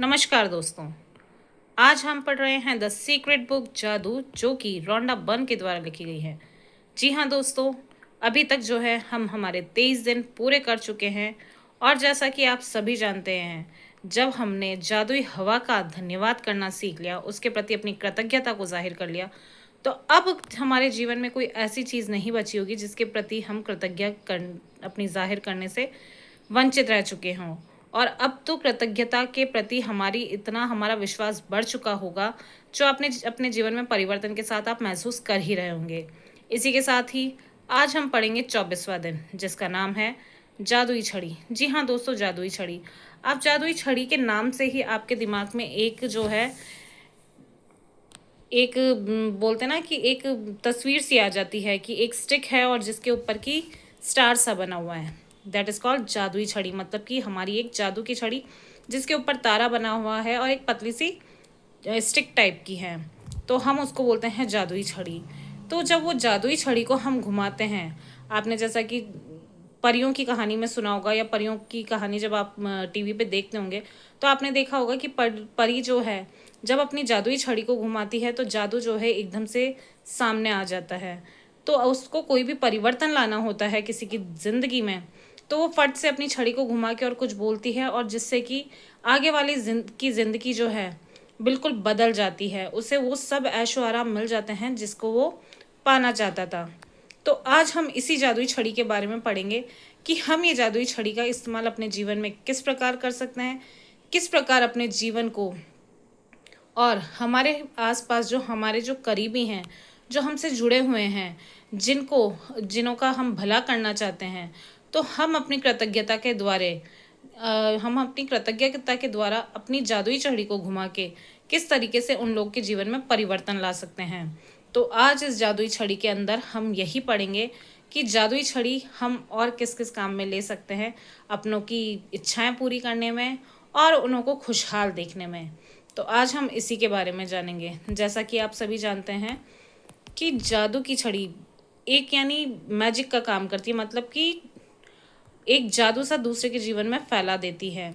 नमस्कार दोस्तों। आज हम पढ़ रहे हैं द सीक्रेट बुक जादू, जो कि रोंडा बर्न के द्वारा लिखी गई है। जी हाँ दोस्तों, अभी तक जो है हम हमारे 23 दिन पूरे कर चुके हैं। और जैसा कि आप सभी जानते हैं, जब हमने जादुई हवा का धन्यवाद करना सीख लिया, उसके प्रति अपनी कृतज्ञता को जाहिर कर लिया, तो अब हमारे जीवन में कोई ऐसी चीज़ नहीं बची होगी जिसके प्रति हम अपनी जाहिर करने से वंचित रह चुके हों। और अब तो कृतज्ञता के प्रति हमारा विश्वास बढ़ चुका होगा, जो आपने अपने जीवन में परिवर्तन के साथ आप महसूस कर ही रहे होंगे। इसी के साथ ही आज हम पढ़ेंगे 24वां दिन, जिसका नाम है जादुई छड़ी। जी हाँ दोस्तों, जादुई छड़ी। आप जादुई छड़ी के नाम से ही आपके दिमाग में एक जो है एक बोलते ना कि एक तस्वीर सी आ जाती है कि एक स्टिक है और जिसके ऊपर की स्टार सा बना हुआ है। दैट इज़ कॉल्ड जादुई छड़ी, मतलब कि हमारी एक जादू की छड़ी जिसके ऊपर तारा बना हुआ है और एक पतली सी स्टिक टाइप की है, तो हम उसको बोलते हैं जादुई छड़ी। तो जब वो जादुई छड़ी को हम घुमाते हैं, आपने जैसा कि परियों की कहानी में सुना होगा, या परियों की कहानी जब आप टीवी पे देखते होंगे, तो आपने देखा होगा कि परी जो है जब अपनी जादुई छड़ी को घुमाती है तो जादू जो है एकदम से सामने आ जाता है। तो उसको कोई भी परिवर्तन लाना होता है किसी की ज़िंदगी में, तो वो फट से अपनी छड़ी को घुमा के और कुछ बोलती है, और जिससे कि आगे वाली की ज़िंदगी जो है बिल्कुल बदल जाती है। उसे वो सब ऐशो आराम मिल जाते हैं जिसको वो पाना चाहता था। तो आज हम इसी जादुई छड़ी के बारे में पढ़ेंगे कि हम ये जादुई छड़ी का इस्तेमाल अपने जीवन में किस प्रकार कर सकते हैं, किस प्रकार अपने जीवन को और हमारे आसपास जो हमारे जो करीबी हैं, जो हमसे जुड़े हुए हैं, जिनों का हम भला करना चाहते हैं, तो हम अपनी कृतज्ञता के द्वारा अपनी जादुई छड़ी को घुमा के किस तरीके से उन लोग के जीवन में परिवर्तन ला सकते हैं। तो आज इस जादुई छड़ी के अंदर हम यही पढ़ेंगे कि जादुई छड़ी हम और किस किस काम में ले सकते हैं, अपनों की इच्छाएं पूरी करने में और उन्हों को खुशहाल देखने में। तो आज हम इसी के बारे में जानेंगे। जैसा कि आप सभी जानते हैं कि जादू की छड़ी एक यानी मैजिक का काम करती है, मतलब कि एक जादू सा दूसरे के जीवन में फैला देती है।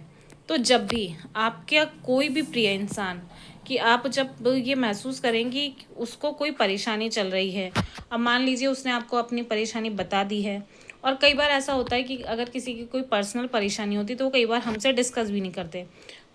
तो जब भी आपका कोई भी प्रिय इंसान, कि आप जब ये महसूस करेंगी कि उसको कोई परेशानी चल रही है, अब मान लीजिए उसने आपको अपनी परेशानी बता दी है, और कई बार ऐसा होता है कि अगर किसी की कोई पर्सनल परेशानी होती तो वो कई बार हमसे डिस्कस भी नहीं करते,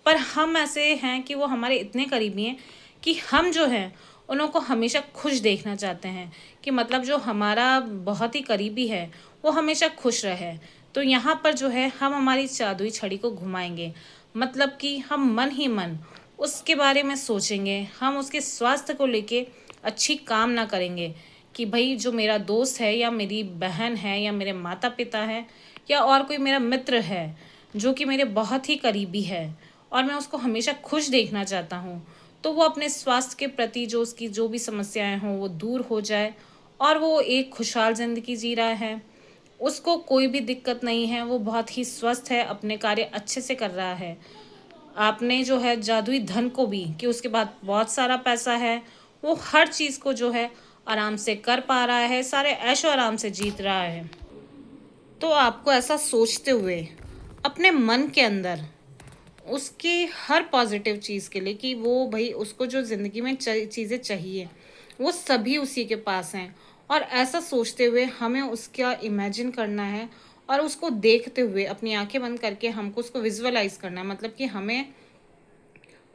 पर हम ऐसे हैं कि वो हमारे इतने करीबी हैं कि हम जो हैं उनको हमेशा खुश देखना चाहते हैं, कि मतलब जो हमारा बहुत ही करीबी है वो हमेशा खुश रहे। तो यहाँ पर जो है हम हमारी जादुई छड़ी को घुमाएंगे, मतलब कि हम मन ही मन उसके बारे में सोचेंगे, हम उसके स्वास्थ्य को लेके अच्छी कामना करेंगे कि भाई जो मेरा दोस्त है या मेरी बहन है या मेरे माता पिता हैं या और कोई मेरा मित्र है जो कि मेरे बहुत ही करीबी है और मैं उसको हमेशा खुश देखना चाहता हूँ, तो वो अपने स्वास्थ्य के प्रति जो उसकी जो भी समस्याएं हों वो दूर हो जाए और वो एक खुशहाल ज़िंदगी जी रहा है, उसको कोई भी दिक्कत नहीं है, वो बहुत ही स्वस्थ है, अपने कार्य अच्छे से कर रहा है। आपने जो है जादुई धन को भी, कि उसके बाद बहुत सारा पैसा है, वो हर चीज़ को जो है आराम से कर पा रहा है, सारे ऐशो आराम से जीत रहा है। तो आपको ऐसा सोचते हुए अपने मन के अंदर उसकी हर पॉजिटिव चीज़ के लिए, कि वो भाई उसको जो ज़िंदगी में चीज़ें चाहिए वो सभी उसी के पास हैं, और ऐसा सोचते हुए हमें उसका इमेजिन करना है और उसको देखते हुए अपनी आंखें बंद करके हमको उसको विजुअलाइज करना है, मतलब कि हमें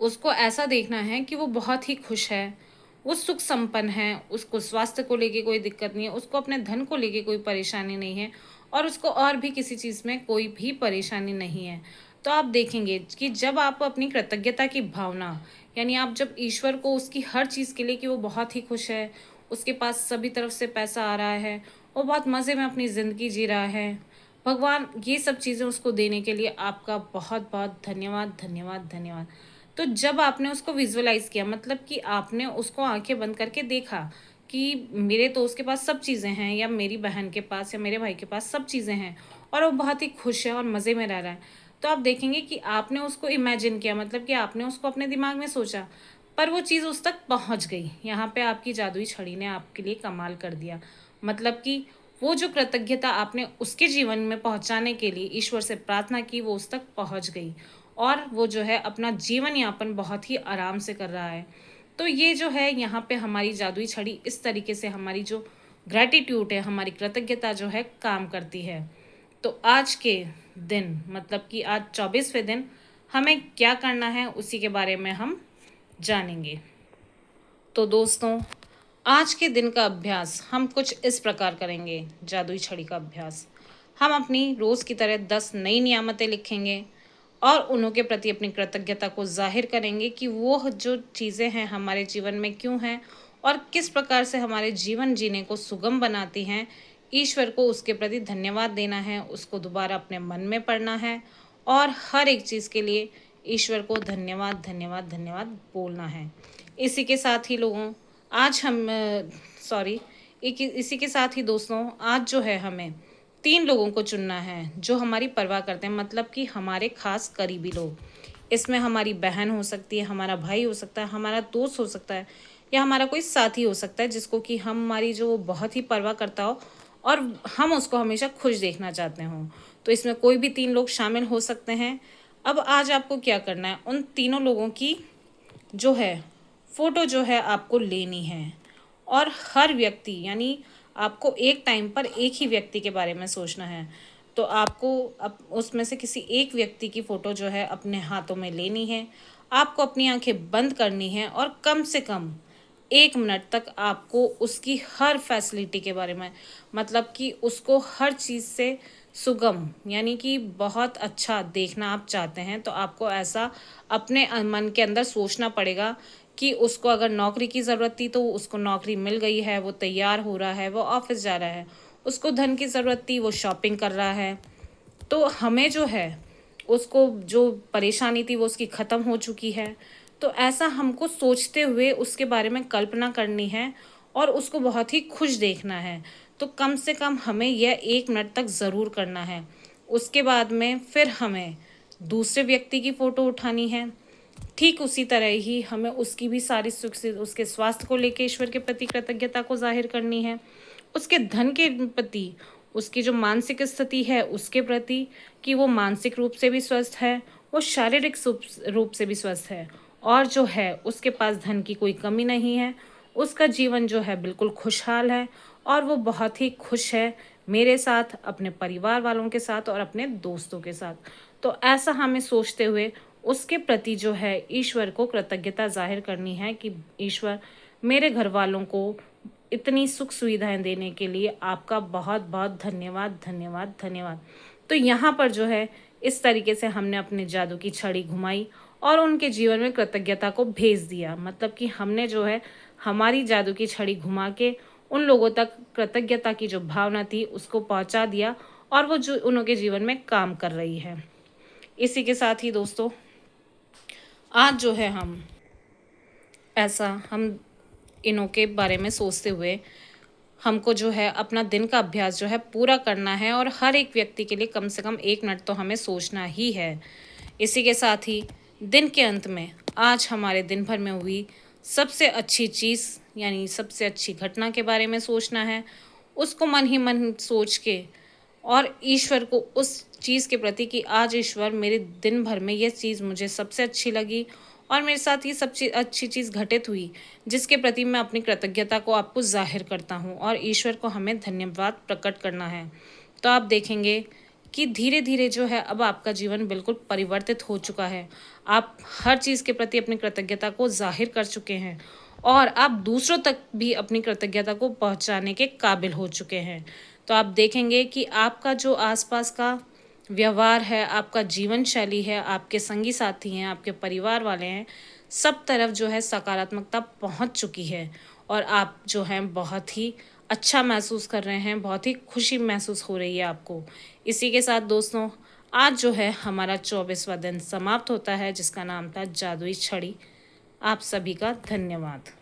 उसको ऐसा देखना है कि वो बहुत ही खुश है, वो सुख संपन्न है, उसको स्वास्थ्य को लेके कोई दिक्कत नहीं है, उसको अपने धन को लेके कोई परेशानी नहीं है, और उसको और भी किसी चीज़ में कोई भी परेशानी नहीं है। तो आप देखेंगे कि जब आप अपनी कृतज्ञता की भावना, यानी आप जब ईश्वर को उसकी हर चीज़ के लिए, कि वो बहुत ही खुश है, उसके पास सभी तरफ से पैसा आ रहा है, वो बहुत मज़े में अपनी ज़िंदगी जी रहा है, भगवान ये सब चीज़ें उसको देने के लिए आपका बहुत बहुत धन्यवाद धन्यवाद धन्यवाद। तो जब आपने उसको विजुअलाइज़ किया, मतलब कि आपने उसको आंखें बंद करके देखा कि मेरे दोस्त के पास सब चीज़ें हैं, या मेरी बहन के पास या मेरे भाई के पास सब चीज़ें हैं, और वो बहुत ही खुश है और मज़े में रह रहा है, तो आप देखेंगे कि आपने उसको इमेजिन किया, मतलब कि आपने उसको अपने दिमाग में सोचा, पर वो चीज़ उस तक पहुंच गई। यहाँ पे आपकी जादुई छड़ी ने आपके लिए कमाल कर दिया, मतलब कि वो जो कृतज्ञता आपने उसके जीवन में पहुंचाने के लिए ईश्वर से प्रार्थना की, वो उस तक पहुंच गई, और वो जो है अपना जीवन यापन बहुत ही आराम से कर रहा है। तो ये जो है यहाँ पे हमारी जादुई छड़ी इस तरीके से हमारी जो ग्रैटिट्यूड है, हमारी कृतज्ञता जो है काम करती है। तो आज के दिन मतलब कि आज 24वें दिन हमें क्या करना है उसी के बारे में हम जानेंगे। तो दोस्तों, आज के दिन का अभ्यास हम कुछ इस प्रकार करेंगे। जादुई छड़ी का अभ्यास हम अपनी रोज़ की तरह 10 नई नियामतें लिखेंगे और उन्हों के प्रति अपनी कृतज्ञता को जाहिर करेंगे कि वो जो चीज़ें हैं हमारे जीवन में क्यों हैं और किस प्रकार से हमारे जीवन जीने को सुगम बनाती हैं। ईश्वर को उसके प्रति धन्यवाद देना है, उसको दोबारा अपने मन में पढ़ना है और हर एक चीज़ के लिए ईश्वर को धन्यवाद धन्यवाद धन्यवाद बोलना है। इसी के साथ ही लोगों आज हम सॉरी इसी के साथ ही दोस्तों, आज जो है हमें 3 लोगों को चुनना है जो हमारी परवाह करते हैं, मतलब कि हमारे खास करीबी लोग। इसमें हमारी बहन हो सकती है, हमारा भाई हो सकता है, हमारा दोस्त हो सकता है या हमारा कोई साथी हो सकता है जिसको कि हमारी जो बहुत ही परवाह करता हो और हम उसको हमेशा खुश देखना चाहते हों। तो इसमें कोई भी 3 लोग शामिल हो सकते हैं। अब आज आपको क्या करना है, उन तीनों लोगों की जो है फ़ोटो जो है आपको लेनी है और हर व्यक्ति यानी आपको एक टाइम पर एक ही व्यक्ति के बारे में सोचना है। तो आपको अब उसमें से किसी एक व्यक्ति की फ़ोटो जो है अपने हाथों में लेनी है। आपको अपनी आंखें बंद करनी है और कम से कम 1 मिनट तक आपको उसकी हर फैसिलिटी के बारे में, मतलब कि उसको हर चीज़ से सुगम यानी कि बहुत अच्छा देखना आप चाहते हैं तो आपको ऐसा अपने मन के अंदर सोचना पड़ेगा कि उसको अगर नौकरी की ज़रूरत थी तो उसको नौकरी मिल गई है, वो तैयार हो रहा है, वो ऑफिस जा रहा है। उसको धन की ज़रूरत थी, वो शॉपिंग कर रहा है। तो हमें जो है उसको जो परेशानी थी वो उसकी ख़त्म हो चुकी है। तो ऐसा हमको सोचते हुए उसके बारे में कल्पना करनी है और उसको बहुत ही खुश देखना है। तो कम से कम हमें यह 1 मिनट तक ज़रूर करना है। उसके बाद में फिर हमें दूसरे व्यक्ति की फ़ोटो उठानी है। ठीक उसी तरह ही हमें उसकी भी सारी सुख से उसके स्वास्थ्य को लेके ईश्वर के प्रति कृतज्ञता को जाहिर करनी है। उसके धन के प्रति, उसकी जो मानसिक स्थिति है उसके प्रति कि वो मानसिक रूप से भी स्वस्थ है, वो शारीरिक रूप से भी स्वस्थ है और जो है उसके पास धन की कोई कमी नहीं है, उसका जीवन जो है बिल्कुल खुशहाल है और वो बहुत ही खुश है मेरे साथ, अपने परिवार वालों के साथ और अपने दोस्तों के साथ। तो ऐसा हमें सोचते हुए उसके प्रति जो है ईश्वर को कृतज्ञता जाहिर करनी है कि ईश्वर, मेरे घर वालों को इतनी सुख सुविधाएं देने के लिए आपका बहुत बहुत धन्यवाद धन्यवाद धन्यवाद। तो यहाँ पर जो है इस तरीके से हमने अपने जादू की छड़ी घुमाई और उनके जीवन में कृतज्ञता को भेज दिया, मतलब कि हमने जो है हमारी जादू की छड़ी घुमा के उन लोगों तक कृतज्ञता की जो भावना थी उसको पहुंचा दिया और वो जो उनके जीवन में काम कर रही है। इसी के साथ ही दोस्तों, आज जो है हम इनों के बारे में सोचते हुए हमको जो है अपना दिन का अभ्यास जो है पूरा करना है और हर एक व्यक्ति के लिए कम से कम 1 मिनट तो हमें सोचना ही है। इसी के साथ ही दिन के अंत में आज हमारे दिन भर में हुई सबसे अच्छी चीज़ यानी सबसे अच्छी घटना के बारे में सोचना है। उसको मन ही मन सोच के और ईश्वर को उस चीज़ के प्रति कि आज ईश्वर मेरे दिन भर में ये चीज़ मुझे सबसे अच्छी लगी और मेरे साथ ये सबसे अच्छी चीज़ घटित हुई जिसके प्रति मैं अपनी कृतज्ञता को आपको जाहिर करता हूँ और ईश्वर को हमें धन्यवाद प्रकट करना है। तो आप देखेंगे कि धीरे धीरे जो है अब आपका जीवन बिल्कुल परिवर्तित हो चुका है। आप हर चीज़ के प्रति अपनी कृतज्ञता को जाहिर कर चुके हैं और आप दूसरों तक भी अपनी कृतज्ञता को पहुंचाने के काबिल हो चुके हैं। तो आप देखेंगे कि आपका जो आसपास का व्यवहार है, आपका जीवन शैली है, आपके संगी साथी हैं, आपके परिवार वाले हैं, सब तरफ जो है सकारात्मकता पहुंच चुकी है और आप जो हैं बहुत ही अच्छा महसूस कर रहे हैं, बहुत ही खुशी महसूस हो रही है आपको। इसी के साथ दोस्तों, आज जो है हमारा 24वां दिन समाप्त होता है जिसका नाम था जादुई छड़ी। आप सभी का धन्यवाद।